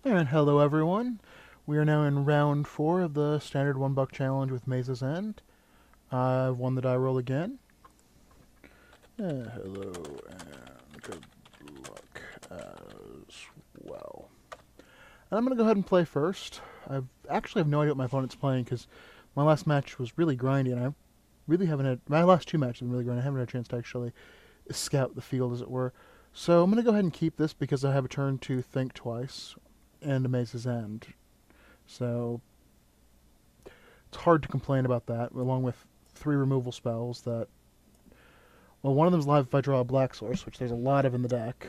And hello everyone. We are now in round 4 of the standard $1 challenge with Maze's End. I've won the die roll again. Hello and good luck as well. And I'm going to go ahead and play first. I actually have no idea what my opponent's playing because my last match was really grindy and I really haven't had... My last two matches have been really grindy. I haven't had a chance to actually scout the field, as it were. So I'm going to go ahead and keep this because I have a turn to think twice and a Maze's End. So it's hard to complain about that, along with 3 removal spells that... Well, one of them's live if I draw a black source, which there's a lot of in the deck.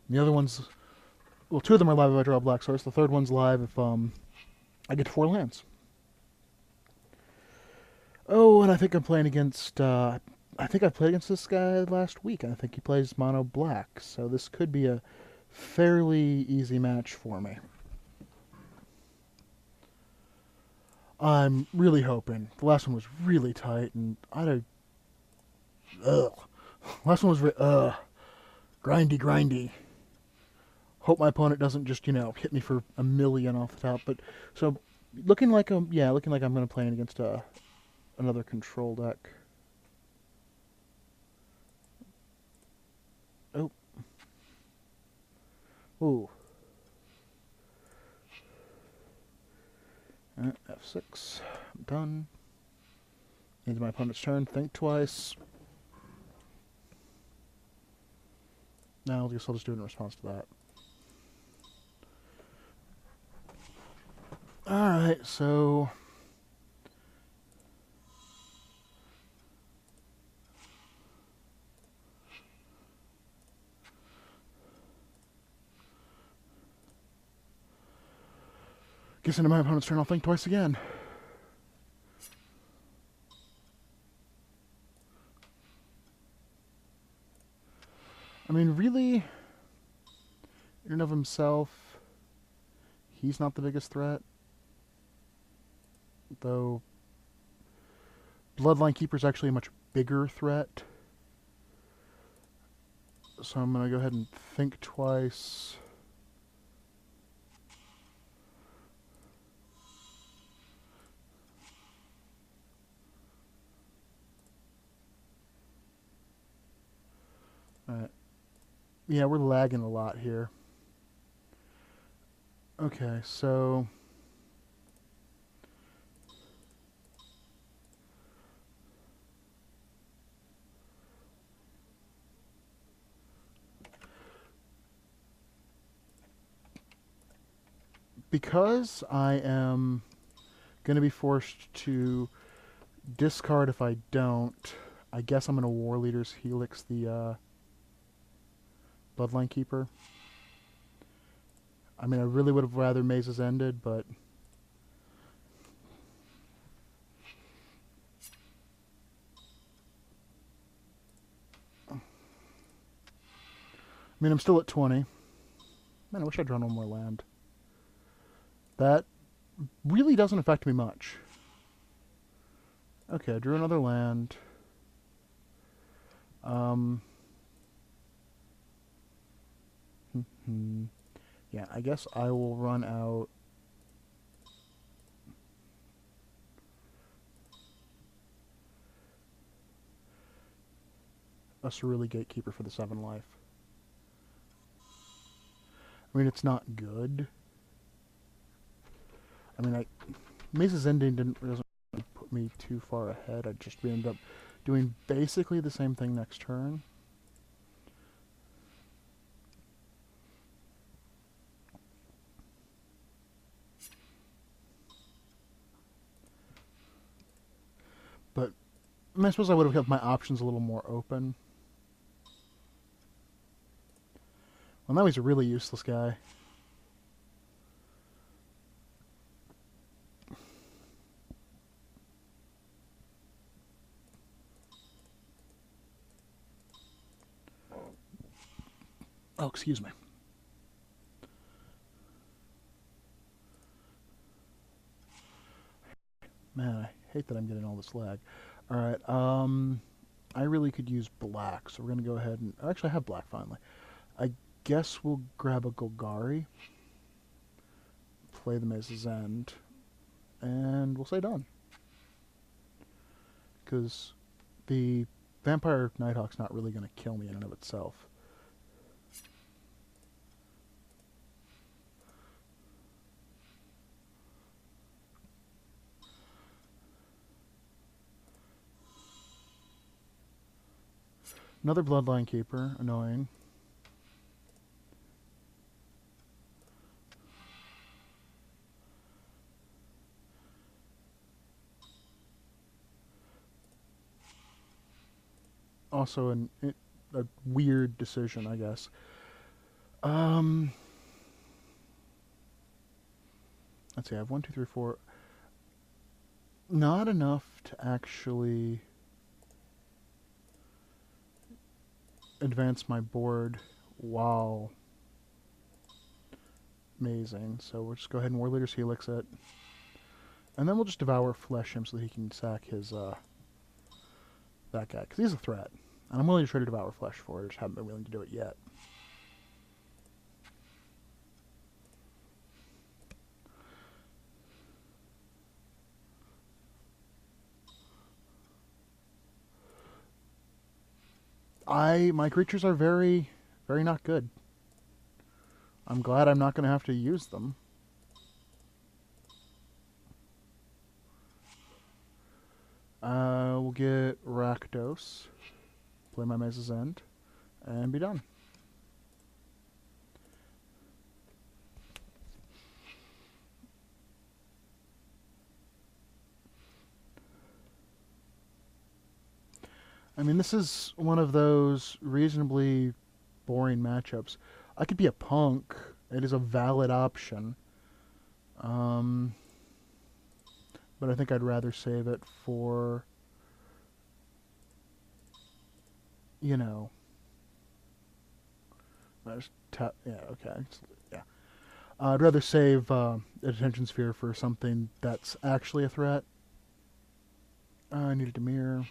And the other one's... Well, 2 of them are live if I draw a black source. The third one's live if I get 4 lands. Oh, and I think I'm playing against... I think I played against this guy last week. I think he plays mono black, so this could be a fairly easy match for me. I'm really hoping. The last one was really tight, and I don't... Ugh. Last one was grindy. Hope my opponent doesn't just, hit me for a million off the top. But so looking like I'm going to play against another control deck. Oh. Ooh. F6. I'm done. Into my opponent's turn. Think twice. Now I guess I'll just do it in response to that. Alright, so... Guess into my opponent's turn I'll think twice again. I mean, really, in and of himself, he's not the biggest threat. Though, Bloodline Keeper's actually a much bigger threat. So I'm going to go ahead and think twice. Alright. Yeah, we're lagging a lot here. Okay, so... Because I am going to be forced to discard if I don't, I guess I'm going to War Leader's Helix the Bloodline Keeper. I mean, I really would have rather Mazes ended, but... I mean, I'm still at 20. Man, I wish I'd drawn one more land. That really doesn't affect me much. Okay, I drew another land. Yeah, I guess I will run out... a Cerulean Gatekeeper for the 7 life. I mean, it's not good. I mean, Maze's Ending doesn't put me too far ahead. I just ended up doing basically the same thing next turn. But I suppose I would have kept my options a little more open. Well, now he's a really useless guy. Oh, excuse me. Man, I hate that I'm getting all this lag. Alright, I really could use black, so we're going to go ahead and... Actually, I have black, finally. I guess we'll grab a Golgari, play the Maze's End, and we'll say done. Because the Vampire Nighthawk's not really going to kill me in and of itself. Another Bloodline Keeper, annoying. Also a weird decision, I guess. Let's see, I have 1, 2, 3, 4. Not enough to actually advance my board while mazing. So we'll just go ahead and War Leader's Helix it. And then we'll just Devour Flesh him so that he can sack his, that guy. Because he's a threat. And I'm willing to trade a Devour Flesh for it. I just haven't been willing to do it yet. My creatures are very, very not good. I'm glad I'm not going to have to use them. We'll get Rakdos, play my Maze's End, and be done. I mean, this is one of those reasonably boring matchups. I could be a punk. It is a valid option. But I think I'd rather save it for, you know, yeah, okay, yeah. I'd rather save a Detention Sphere for something that's actually a threat. I need a Dimir.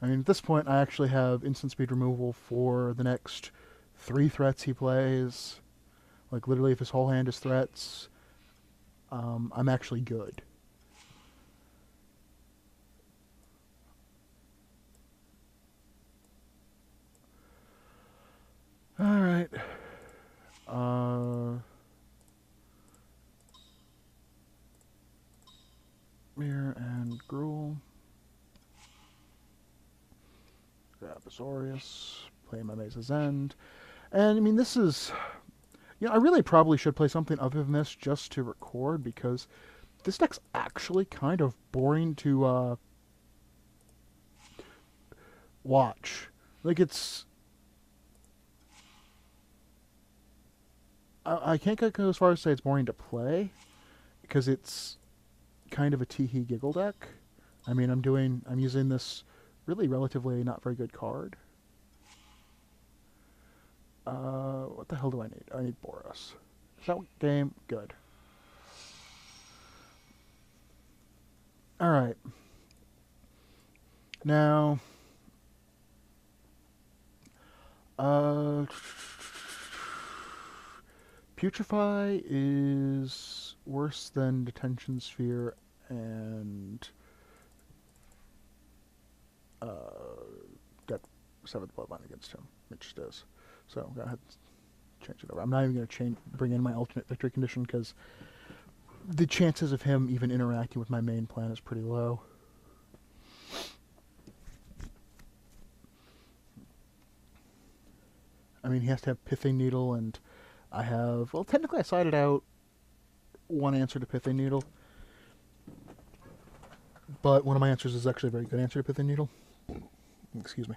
I mean, at this point, I actually have instant speed removal for the next 3 threats he plays. Like, literally, if his whole hand is threats, I'm actually good. Alright. Mirror and Gruul. Grab Aoirx, play my Maze's End. And, I mean, this is... You know, I really probably should play something other than this just to record, because this deck's actually kind of boring to, watch. Like, it's... I can't go as far as to say it's boring to play, because it's kind of a tee-hee giggle deck. I mean, I'm using this really relatively not very good card. What the hell do I need? I need Boros. Is that game? Good. Alright. Now... Putrefy is worse than Detention Sphere and... Get 7th Bloodline against him, which just is. So I'm going to change it over. I'm not even going to bring in my alternate victory condition, because the chances of him even interacting with my main plan is pretty low. I mean, he has to have Pithing Needle, and I have... Well, technically I sided out one answer to Pithing Needle, but one of my answers is actually a very good answer to Pithing Needle. Excuse me.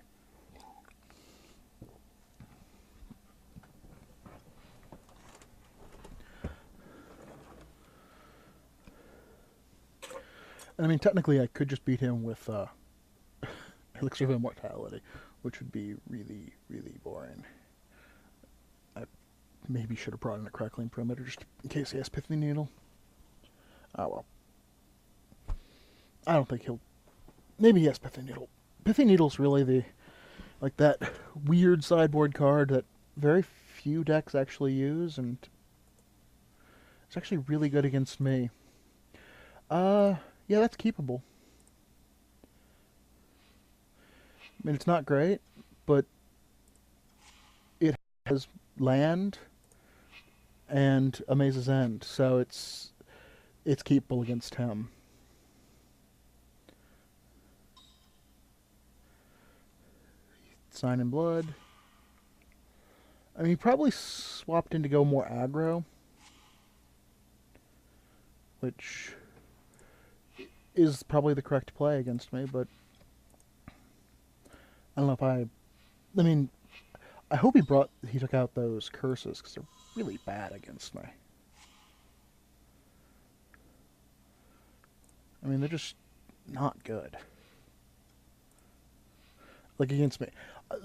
I mean, technically, I could just beat him with Elixir of Immortality, which would be really, really boring. I maybe should have brought in a Crackling Perimeter just in case he has Pithing Needle. Oh, well. I don't think he'll... Maybe he has Pithing Needle. Pithing Needle's really Like that weird sideboard card that very few decks actually use, and it's actually really good against me. Uh, yeah, that's keepable. I mean, it's not great, but it has land and Amaze's End, so it's keepable against him. Sign in Blood. I mean, he probably swapped in to go more aggro, which is probably the correct play against me, but I don't know if I mean, I hope he took out those curses, because they're really bad against me. I mean, they're just not good. Like, against me.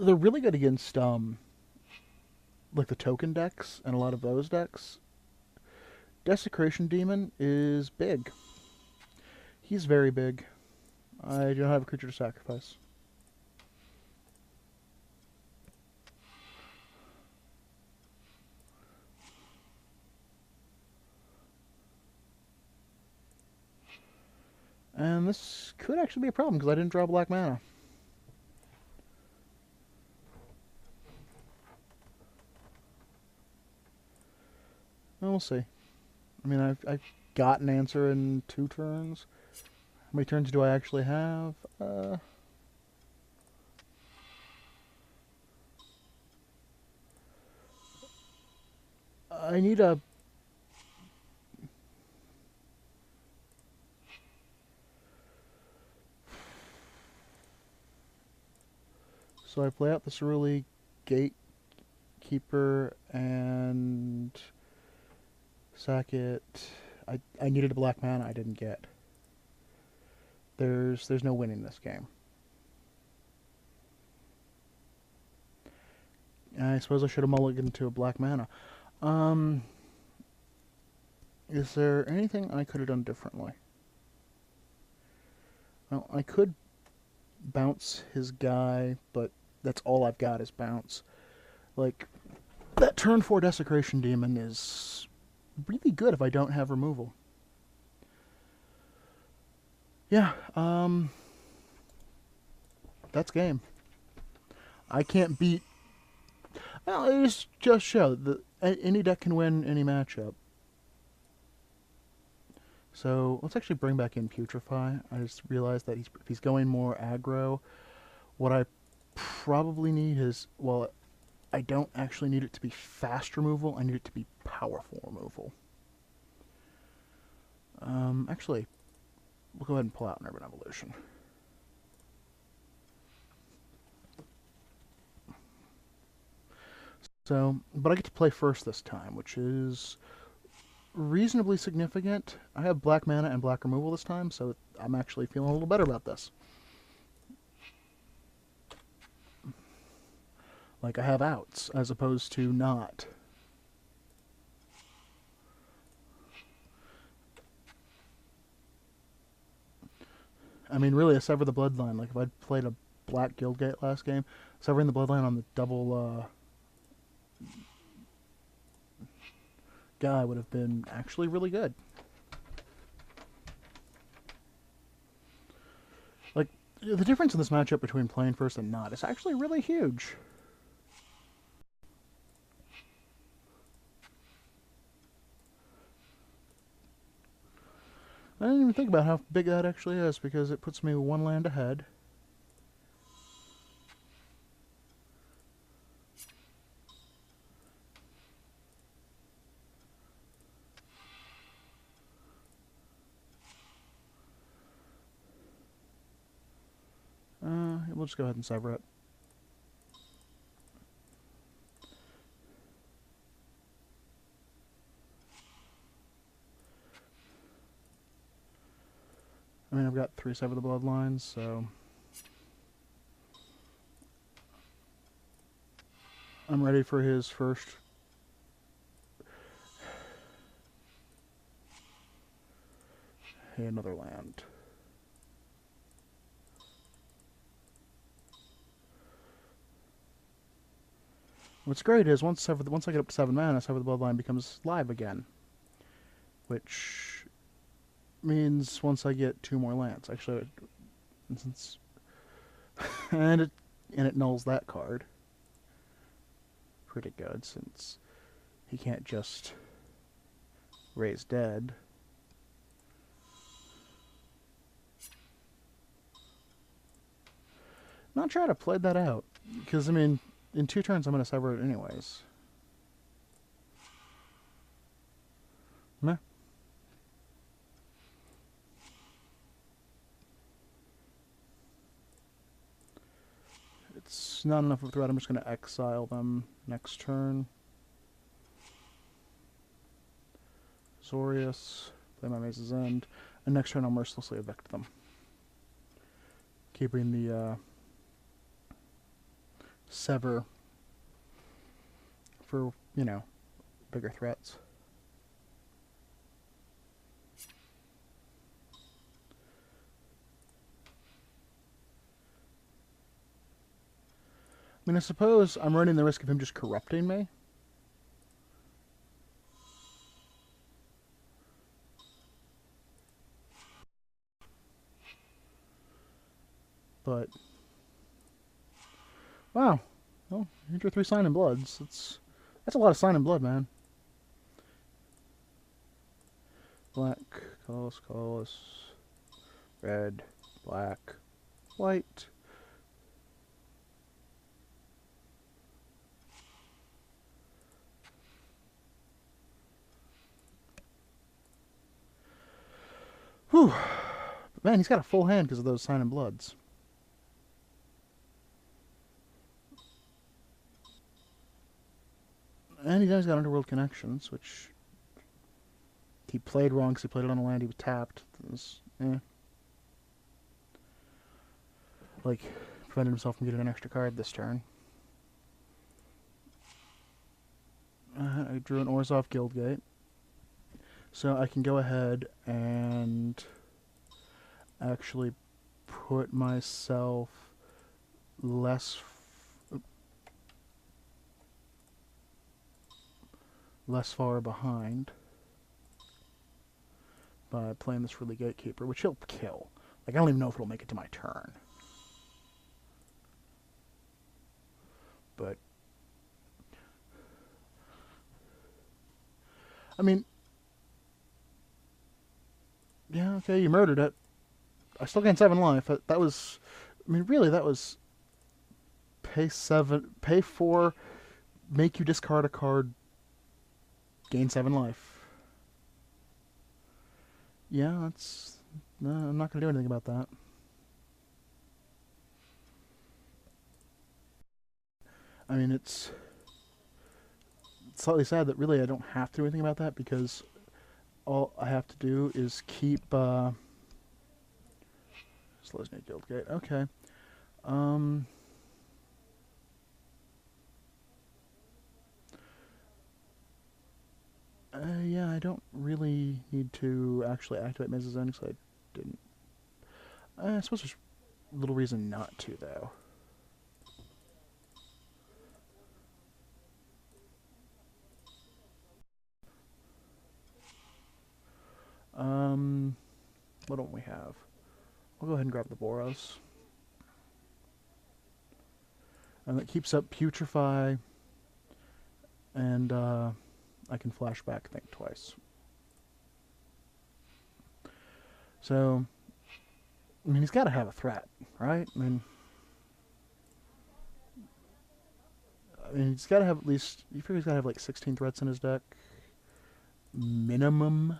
They're really good against, like, the token decks, and a lot of those decks. Desecration Demon is big. He's very big. I do not have a creature to sacrifice. And this could actually be a problem, because I didn't draw black mana. Well, we'll see. I mean, I've got an answer in 2 turns. How many turns do I actually have? I need a... So I play out the Cerulean Gatekeeper and sack it. I needed a black mana I didn't get. There's no winning this game. I suppose I should have mulliganed to a black mana. Is there anything I could have done differently? Well, I could bounce his guy, but that's all I've got is bounce. Like, that turn 4 Desecration Demon is really good if I don't have removal. Yeah, that's game. I can't beat... Well, it just show that any deck can win any matchup. So let's actually bring back in Putrefy. I just realized that if he's going more aggro, what I probably need is, well, I don't actually need it to be fast removal. I need it to be powerful removal. Actually, we'll go ahead and pull out an Urban Evolution. So, but I get to play first this time, which is reasonably significant. I have black mana and black removal this time, so I'm actually feeling a little better about this. Like, I have outs, as opposed to not. I mean, really, a Sever the Bloodline. Like, if I'd played a Black Guildgate last game, severing the Bloodline on the double guy would have been actually really good. Like, the difference in this matchup between playing first and not is actually really huge. I didn't even think about how big that actually is, because it puts me 1 land ahead. We'll just go ahead and sever it. I mean, I've got 3 Sever the Bloodlines, so I'm ready for his first. Hey, another land. What's great is once I get up to 7 mana, Sever the Bloodline becomes live again, which means once I get 2 more lands, actually, since and it nulls that card. Pretty good, since he can't just raise dead. Not try to play that out, because I mean, in 2 turns I'm going to sever it anyways. Meh. It's not enough of a threat. I'm just going to exile them next turn. Aoirx, play my Maze's End, and next turn I'll mercilessly evict them, keeping the sever for, you know, bigger threats. I mean, I suppose I'm running the risk of him just corrupting me. But, wow. Well, you drew 3 Sign in Bloods. That's a lot of Sign in Blood, man. Black, colorless, red, black, white. Whew. But man, he's got a full hand because of those Sign in Bloods. And he's got Underworld Connections, which he played wrong because he played it on a land he was tapped. It was, like, prevented himself from getting an extra card this turn. I drew an Orzhov Guildgate. So I can go ahead and actually put myself less far behind by playing this really Gatekeeper, which he'll kill. Like, I don't even know if it'll make it to my turn. But I mean, yeah, okay, you murdered it. I still gained 7 life. That was, I mean, really, that was pay 4, make you discard a card, gain 7 life. Yeah, that's, no, I'm not going to do anything about that. I mean, it's slightly sad that really I don't have to do anything about that, because all I have to do is keep Slesny Guildgate. Okay. Yeah, I don't really need to actually activate Maze's End because I didn't. I suppose there's little reason not to, though. What don't we have? I'll go ahead and grab the Boros. And that keeps up Putrefy, and I can flashback think twice. So, I mean, he's got to have a threat, right? I mean, he's got to have at least, you figure he's got to have like 16 threats in his deck. Minimum.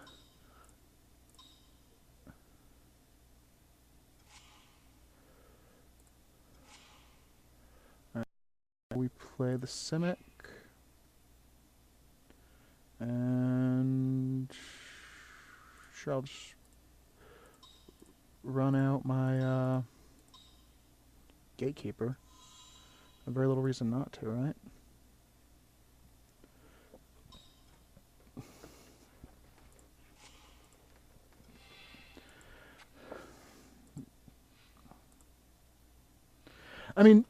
We play the Simic. And sure, I'll just run out my Gatekeeper. A very little reason not to, right? I mean,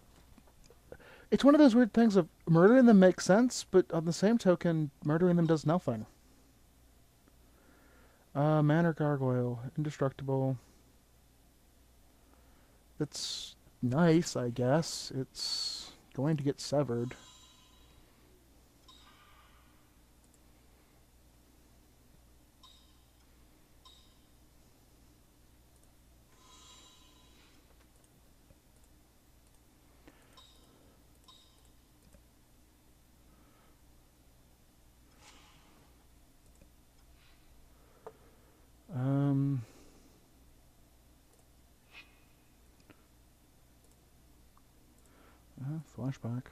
It's one of those weird things of murdering them makes sense, but on the same token, murdering them does nothing. Manor Gargoyle. Indestructible. It's nice, I guess. It's going to get severed. Flashback.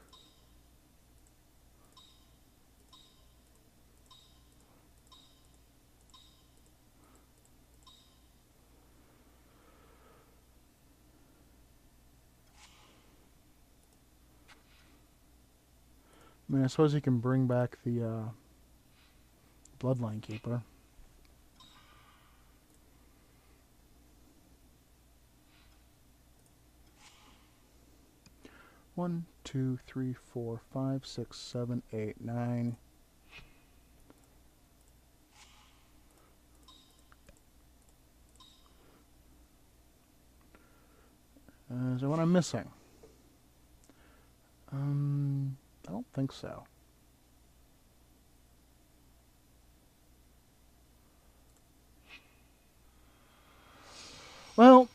I mean, I suppose you can bring back the Bloodline Keeper. One, two, three, four, 5, 6, 7, 8, 9. Is there one I'm missing? I don't think so. Well,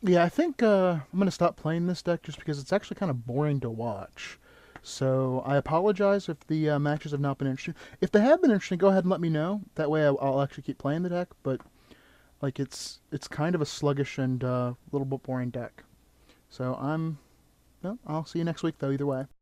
yeah, I think I'm going to stop playing this deck just because it's actually kind of boring to watch. So I apologize if the matches have not been interesting. If they have been interesting, go ahead and let me know. That way I'll actually keep playing the deck. But like it's kind of a sluggish and little bit boring deck. So I'll see you next week though. Either way.